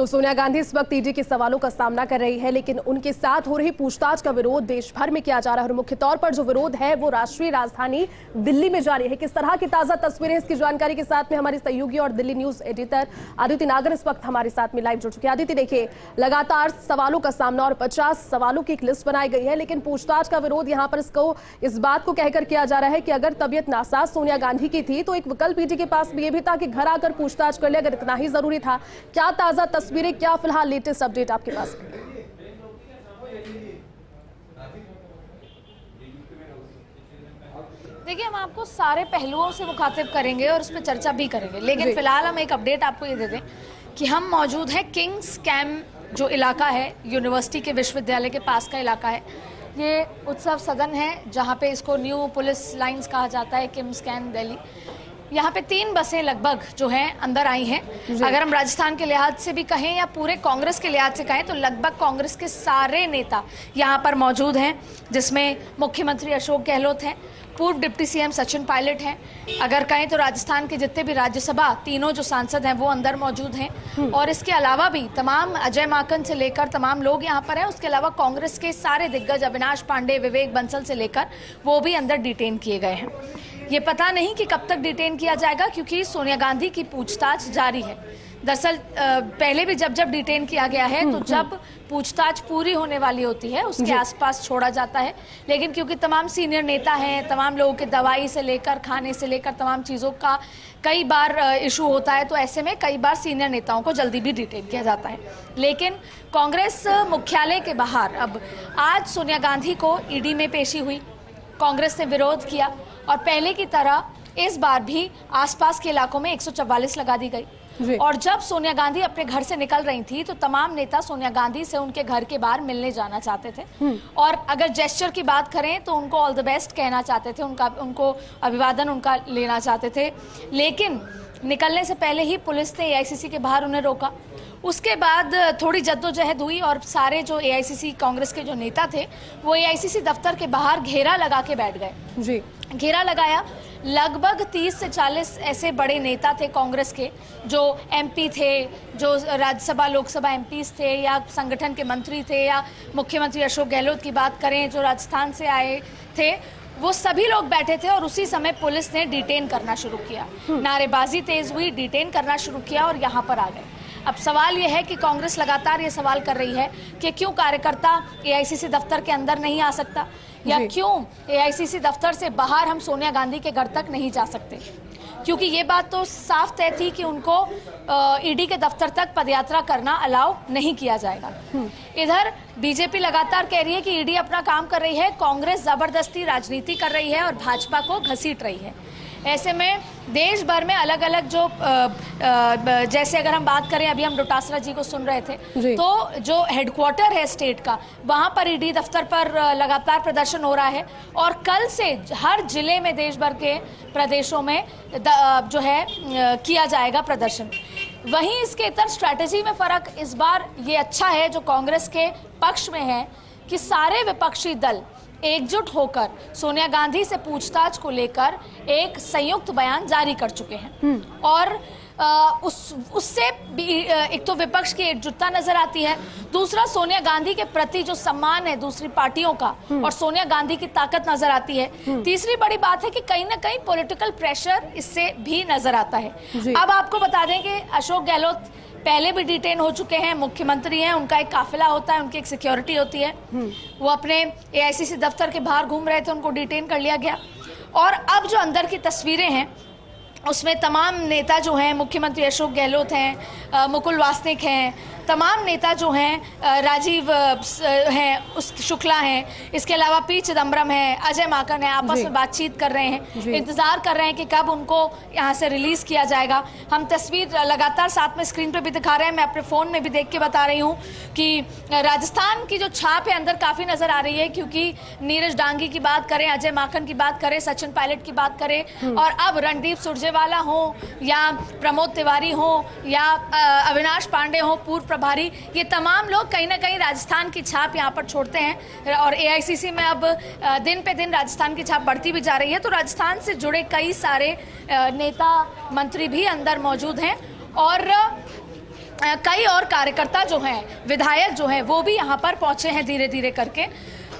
तो सोनिया गांधी इस वक्त ईडी के सवालों का सामना कर रही है, लेकिन उनके साथ हो रही पूछताछ का विरोध देश भर में किया जा रहा है और मुख्य तौर पर जो विरोध है वो राष्ट्रीय राजधानी दिल्ली में जारी है। किस तरह की ताजा तस्वीरें, इसकी जानकारी के साथ में हमारे सहयोगी और दिल्ली न्यूज एडिटर आदित्य नागर इस वक्त हमारे साथ में लाइव जुड़ चुके हैं। आदित्य, देखिए लगातार सवालों का सामना और 50 सवालों की एक लिस्ट बनाई गई है, लेकिन पूछताछ का विरोध यहाँ पर इस बात को कहकर किया जा रहा है कि अगर तबीयत नासाज सोनिया गांधी की थी तो एक विकल्प ईडी के पास भी ये भी था कि घर आकर पूछताछ कर ले अगर इतना ही जरूरी था। क्या ताजा तस्वीरें, क्या फिलहाल लेटेस्ट अपडेट आपके पास? देखिए, हम आपको सारे पहलुओं से मुखातिब करेंगे और उस पर चर्चा भी करेंगे, लेकिन फिलहाल हम एक अपडेट आपको ये दे दें कि हम मौजूद हैं किंग्स कैंप जो इलाका है, यूनिवर्सिटी के विश्वविद्यालय के पास का इलाका है। ये उत्सव सदन है जहाँ पे इसको न्यू पुलिस लाइंस कहा जाता है, किंग्स कैंप दिल्ली। यहाँ पे 3 बसें लगभग जो हैं अंदर आई हैं। अगर हम राजस्थान के लिहाज से भी कहें या पूरे कांग्रेस के लिहाज से कहें तो लगभग कांग्रेस के सारे नेता यहाँ पर मौजूद हैं, जिसमें मुख्यमंत्री अशोक गहलोत हैं, पूर्व डिप्टी सीएम सचिन पायलट हैं, अगर कहें तो राजस्थान के जितने भी राज्यसभा तीनों जो सांसद हैं वो अंदर मौजूद हैं, और इसके अलावा भी तमाम अजय माकन से लेकर तमाम लोग यहाँ पर हैं। उसके अलावा कांग्रेस के सारे दिग्गज अविनाश पांडे, विवेक बंसल से लेकर वो भी अंदर डिटेन किए गए हैं। ये पता नहीं कि कब तक डिटेन किया जाएगा, क्योंकि सोनिया गांधी की पूछताछ जारी है। दरअसल पहले भी जब डिटेन किया गया है तो जब पूछताछ पूरी होने वाली होती है उसके आसपास छोड़ा जाता है, लेकिन क्योंकि तमाम सीनियर नेता हैं, तमाम लोगों के दवाई से लेकर खाने से लेकर तमाम चीज़ों का कई बार इशू होता है, तो ऐसे में कई बार सीनियर नेताओं को जल्दी भी डिटेन किया जाता है। लेकिन कांग्रेस मुख्यालय के बाहर अब आज सोनिया गांधी को ईडी में पेशी हुई, कांग्रेस ने विरोध किया और पहले की तरह इस बार भी आसपास के इलाकों में 144 लगा दी गई। और जब सोनिया गांधी अपने घर से निकल रही थी तो तमाम नेता सोनिया गांधी से उनके घर के बाहर मिलने जाना चाहते थे और अगर जेस्चर की बात करें तो उनको ऑल द बेस्ट कहना चाहते थे, उनको अभिवादन उनका लेना चाहते थे। लेकिन निकलने से पहले ही पुलिस ने एआईसीसी के बाहर उन्हें रोका। उसके बाद थोड़ी जद्दोजहद हुई और सारे जो एआईसीसी कांग्रेस के जो नेता थे वो एआईसीसी दफ्तर के बाहर घेरा लगा के बैठ गए। घेरा लगाया, लगभग 30 से 40 ऐसे बड़े नेता थे कांग्रेस के, जो एमपी थे, जो राज्यसभा लोकसभा एमपीज थे या संगठन के मंत्री थे, या मुख्यमंत्री अशोक गहलोत की बात करें जो राजस्थान से आए थे, वो सभी लोग बैठे थे। और उसी समय पुलिस ने डिटेन करना शुरू किया, नारेबाजी तेज हुई, डिटेन करना शुरू किया और यहाँ पर आ गए। अब सवाल यह है कि कांग्रेस लगातार ये सवाल कर रही है कि क्यों कार्यकर्ता एआईसीसी दफ्तर के अंदर नहीं आ सकता, या क्यों एआईसीसी दफ्तर से बाहर हम सोनिया गांधी के घर तक नहीं जा सकते, क्योंकि ये बात तो साफ तय थी कि उनको ईडी के दफ्तर तक पदयात्रा करना अलाउ नहीं किया जाएगा। इधर बीजेपी लगातार कह रही है कि ईडी अपना काम कर रही है, कांग्रेस जबरदस्ती राजनीति कर रही है और भाजपा को घसीट रही है। ऐसे में देश भर में अलग अलग जो जैसे अगर हम बात करें, अभी हम डोटासरा जी को सुन रहे थे, तो जो हेडक्वार्टर है स्टेट का, वहां पर ईडी दफ्तर पर लगातार प्रदर्शन हो रहा है और कल से हर जिले में देश भर के प्रदेशों में जो है किया जाएगा प्रदर्शन। वहीं इसके इतर स्ट्रैटेजी में फर्क इस बार ये अच्छा है जो कांग्रेस के पक्ष में है कि सारे विपक्षी दल एकजुट होकर सोनिया गांधी से पूछताछ को लेकर एक संयुक्त बयान जारी कर चुके हैं और उससे भी एक तो विपक्ष की एकजुटता नजर आती है, दूसरा सोनिया गांधी के प्रति जो सम्मान है दूसरी पार्टियों का और सोनिया गांधी की ताकत नजर आती है। तीसरी बड़ी बात है कि कहीं ना कहीं पॉलिटिकल प्रेशर इससे भी नजर आता है। अब आपको बता दें कि अशोक गहलोत पहले भी डिटेन हो चुके हैं, मुख्यमंत्री हैं, उनका एक काफिला होता है, उनकी एक सिक्योरिटी होती है, वो अपने एआईसीसी दफ्तर के बाहर घूम रहे थे, उनको डिटेन कर लिया गया। और अब जो अंदर की तस्वीरें हैं उसमें तमाम नेता जो हैं, मुख्यमंत्री अशोक गहलोत हैं, मुकुल वासनिक हैं, तमाम नेता जो हैं, राजीव हैं, शुक्ला हैं, इसके अलावा पी चिदम्बरम है, अजय माकन है, आपस में बातचीत कर रहे हैं, इंतजार कर रहे हैं कि कब उनको यहाँ से रिलीज किया जाएगा। हम तस्वीर लगातार साथ में स्क्रीन पे भी दिखा रहे हैं, मैं अपने फ़ोन में भी देख के बता रही हूँ कि राजस्थान की जो छाप है अंदर काफ़ी नज़र आ रही है, क्योंकि नीरज डांगी की बात करें, अजय माकन की बात करें, सचिन पायलट की बात करें और अब रणदीप सुरजेवाला हो या प्रमोद तिवारी हो या अविनाश पांडे हो पूर्व प्रभारी, ये तमाम लोग कहीं ना कहीं राजस्थान की छाप यहाँ पर छोड़ते हैं और एआईसीसी में अब दिन पे दिन राजस्थान की छाप बढ़ती भी जा रही है। तो राजस्थान से जुड़े कई सारे नेता मंत्री भी अंदर मौजूद हैं और कई और कार्यकर्ता जो हैं, विधायक जो हैं, वो भी यहाँ पर पहुंचे हैं धीरे धीरे करके।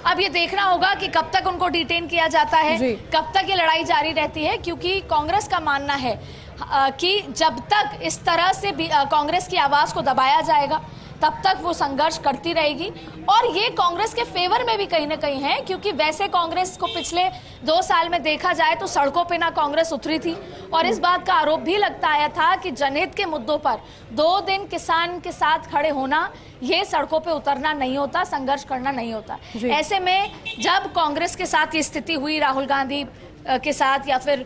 अब ये देखना होगा कि कब तक उनको डिटेन किया जाता है, कब तक ये लड़ाई जारी रहती है, क्योंकि कांग्रेस का मानना है कि जब तक इस तरह से कांग्रेस की आवाज़ को दबाया जाएगा तब तक वो संघर्ष करती रहेगी। और ये कांग्रेस के फेवर में भी कहीं ना कहीं है, क्योंकि वैसे कांग्रेस को पिछले 2 साल में देखा जाए तो सड़कों पे ना कांग्रेस उतरी थी, और इस बात का आरोप भी लगता आया था कि जनहित के मुद्दों पर 2 दिन किसान के साथ खड़े होना, ये सड़कों पे उतरना नहीं होता, संघर्ष करना नहीं होता। ऐसे में जब कांग्रेस के साथ ये स्थिति हुई, राहुल गांधी के साथ या फिर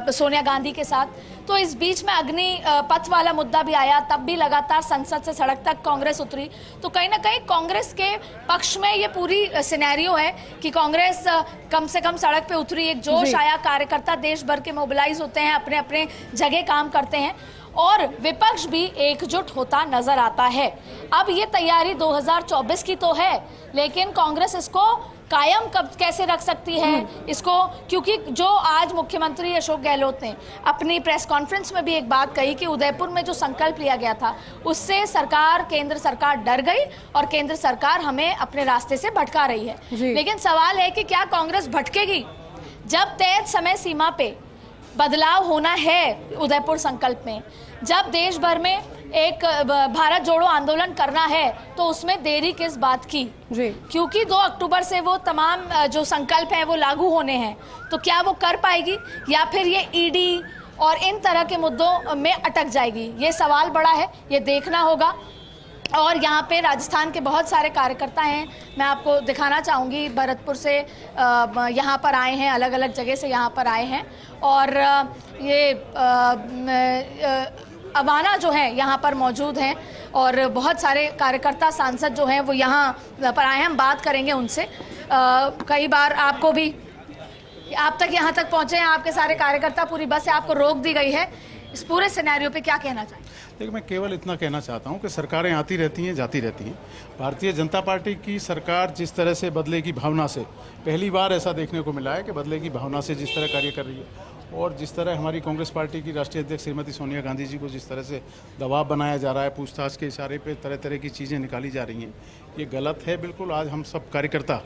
सोनिया गांधी के साथ, तो इस बीच में अग्नि पथ वाला मुद्दा भी आया, तब भी लगातार संसद से सड़क तक कांग्रेस उतरी। तो कहीं ना कहीं कांग्रेस के पक्ष में ये पूरी सिनेरियो है कि कांग्रेस कम से कम सड़क पे उतरी, एक जोश आया, कार्यकर्ता देश भर के मोबिलाइज होते हैं, अपने अपने जगह काम करते हैं, और विपक्ष भी एकजुट होता नजर आता है। अब ये तैयारी 2024 की तो है, लेकिन कांग्रेस इसको कायम कब कैसे रख सकती है इसको, क्योंकि जो आज मुख्यमंत्री अशोक गहलोत ने अपनी प्रेस कॉन्फ्रेंस में भी एक बात कही कि उदयपुर में जो संकल्प लिया गया था उससे सरकार, केंद्र सरकार डर गई और केंद्र सरकार हमें अपने रास्ते से भटका रही है। लेकिन सवाल है कि क्या कांग्रेस भटकेगी जब तय समय सीमा पे बदलाव होना है उदयपुर संकल्प में, जब देश भर में एक भारत जोड़ो आंदोलन करना है, तो उसमें देरी किस बात की? क्योंकि 2 अक्टूबर से वो तमाम जो संकल्प हैं वो लागू होने हैं, तो क्या वो कर पाएगी या फिर ये ईडी और इन तरह के मुद्दों में अटक जाएगी? ये सवाल बड़ा है, ये देखना होगा। और यहाँ पे राजस्थान के बहुत सारे कार्यकर्ता हैं, मैं आपको दिखाना चाहूँगी, भरतपुर से यहाँ पर आए हैं, अलग अलग जगह से यहाँ पर आए हैं, और ये अवाना जो है यहाँ पर मौजूद हैं, और बहुत सारे कार्यकर्ता, सांसद जो हैं वो यहाँ पर आए हैं, हम बात करेंगे उनसे। कई बार आपको भी, आप तक यहाँ तक पहुँचे हैं आपके सारे कार्यकर्ता, पूरी बस से आपको रोक दी गई है, इस पूरे सिनेरियो पे क्या कहना चाहिए? देखिए, मैं केवल इतना कहना चाहता हूं कि सरकारें आती रहती हैं, जाती रहती हैं। भारतीय जनता पार्टी की सरकार जिस तरह से बदले की भावना से, पहली बार ऐसा देखने को मिला है कि बदले की भावना से जिस तरह कार्य कर रही है, और जिस तरह हमारी कांग्रेस पार्टी की राष्ट्रीय अध्यक्ष श्रीमती सोनिया गांधी जी को जिस तरह से दबाव बनाया जा रहा है, पूछताछ के इशारे पे तरह तरह की चीज़ें निकाली जा रही हैं, ये गलत है बिल्कुल। आज हम सब कार्यकर्ता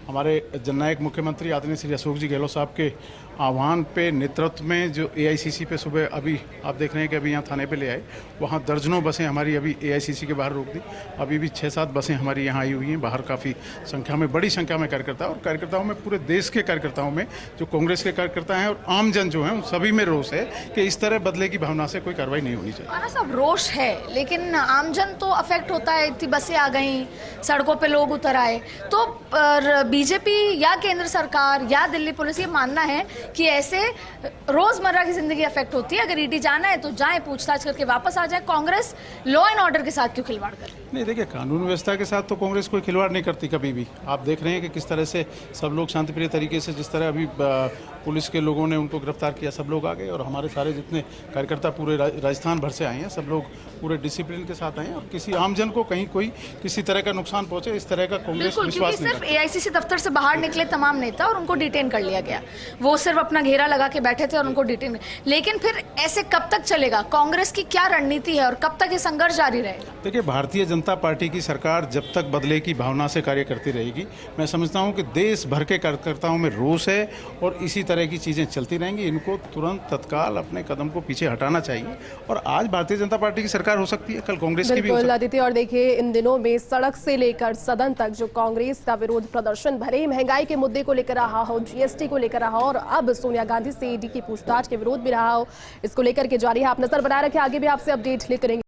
हमारे जननायक मुख्यमंत्री आदरणीय श्री अशोक जी गहलोत साहब के आह्वान पे, नेतृत्व में जो एआईसीसी पे सुबह अभी आप देख रहे हैं कि अभी यहाँ थाने पे ले आए, वहाँ दर्जनों बसें हमारी अभी एआईसीसी के बाहर रोक दी। अभी भी 6-7 बसें हमारी यहाँ आई हुई हैं, बाहर काफ़ी संख्या में, बड़ी संख्या में कार्यकर्ता, और कार्यकर्ताओं में, पूरे देश के कार्यकर्ताओं में, जो कांग्रेस के कार्यकर्ता हैं और आम जन जो हैं, उन सभी में रोष है कि इस तरह बदले की भावना से कोई कार्रवाई नहीं होनी चाहिए। सब रोष है, लेकिन आमजन तो अफेक्ट होता है, इतनी बसें आ गई, सड़कों पे लोग उतर आए, तो बीजेपी या केंद्र सरकार या दिल्ली पुलिस ये मानना है कि ऐसे रोजमर्रा की जिंदगी अफेक्ट होती है, अगर ईडी जाना है तो जाए, पूछताछ करके वापस आ जाए। कांग्रेस लॉ एंड ऑर्डर के साथ क्यों खिलवाड़ कर रही है? नहीं, देखिए, कानून व्यवस्था के साथ तो कांग्रेस कोई खिलवाड़ नहीं करती कभी भी। आप देख रहे हैं कि किस तरह से सब लोग शांतिप्रिय तरीके से, जिस तरह अभी पुलिस के लोगों ने उनको गिरफ्तार किया, सब लोग आ गए, और हमारे सारे जितने कार्यकर्ता पूरे राजस्थान भर से आए हैं, सब लोग पूरे डिसिप्लिन के साथ आए हैं, और किसी आमजन को कहीं कोई किसी तरह का नुकसान पहुंचे, इस तरह का कांग्रेस विश्वास नहीं करती। सिर्फ एआईसीसी दफ्तर से बाहर निकले तमाम नेता और उनको डिटेन कर लिया गया, वो सिर्फ अपना घेरा लगा के बैठे थे और उनको डिटेन। लेकिन फिर ऐसे कब तक चलेगा? कांग्रेस की क्या रणनीति है और कब तक ये संघर्ष जारी रहेगा? देखिए, भारतीय जनता पार्टी की सरकार जब तक बदले की भावना से कार्य करती रहेगी, मैं समझता हूं कि देश भर के कार्यकर्ताओं में रोष है, और इसी तरह की चीजें चलती रहेंगी। इनको तुरंत तत्काल अपने कदम को पीछे हटाना चाहिए, और आज भारतीय जनता पार्टी की सरकार हो सकती है, कल कांग्रेस की भी हो सकती है। आदित्य, और देखिए, इन दिनों में सड़क से लेकर सदन तक जो कांग्रेस का विरोध प्रदर्शन, भले ही महंगाई के मुद्दे को लेकर रहा हो, जीएसटी को लेकर रहा हो, और अब सोनिया गांधी से ईडी की पूछताछ के विरोध भी रहा हो, इसको लेकर के जारी है। आप नजर बनाए रखें, आगे भी आपसे अपडेट लेते रहेंगे।